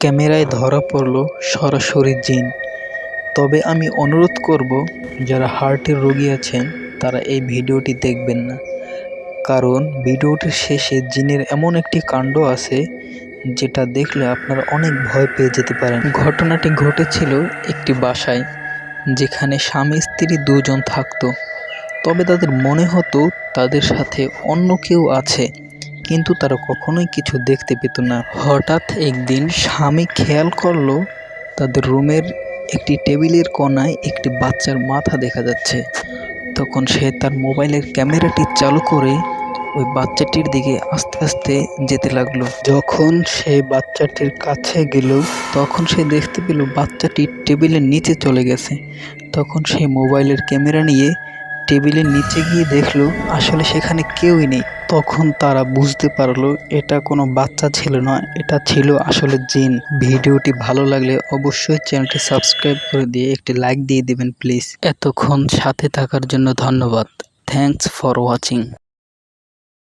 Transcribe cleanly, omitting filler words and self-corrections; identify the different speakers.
Speaker 1: ক্যামেরায় ধরা পড়ল সরাসরি জিন। তবে আমি অনুরোধ করব, যারা হার্টের রোগী আছেন তারা এই ভিডিওটি দেখবেন না, কারণ ভিডিওটির শেষে জিনের এমন একটি কাণ্ড আছে যেটা দেখলে আপনারা অনেক ভয় পেয়ে যেতে পারেন। ঘটনাটি ঘটেছিল একটি বাসায়, যেখানে স্বামী স্ত্রী দুজন থাকতো। তবে তাদের মনে হতো তাদের সাথে অন্য কেউ আছে, কিন্তু তারা কখনোই কিছু দেখতে পেত না। হঠাৎ একদিন স্বামী খেয়াল করলো তাদের রুমের একটি টেবিলের কোণায় একটি বাচ্চার মাথা দেখা যাচ্ছে। তখন সে তার মোবাইলের ক্যামেরাটি চালু করে ওই বাচ্চাটির দিকে আস্তে আস্তে যেতে লাগলো। যখন সে বাচ্চাটির কাছে গেল, তখন সে দেখতে পেল বাচ্চাটি টেবিলের নিচে চলে গেছে। তখন সে মোবাইলের ক্যামেরা নিয়ে টেবিলের নিচে গিয়ে দেখলো আসলে সেখানে কেউই নেই। তখন তারা বুঝতে পারলো এটা কোনো বাচ্চা ছিল না, এটা ছিল আসলে জিন। ভিডিওটি ভালো লাগলে অবশ্যই চ্যানেলটি সাবস্ক্রাইব করে দিয়ে একটি লাইক দিয়ে দিবেন প্লিজ। এতক্ষণ সাথে থাকার জন্য ধন্যবাদ। Thanks for watching.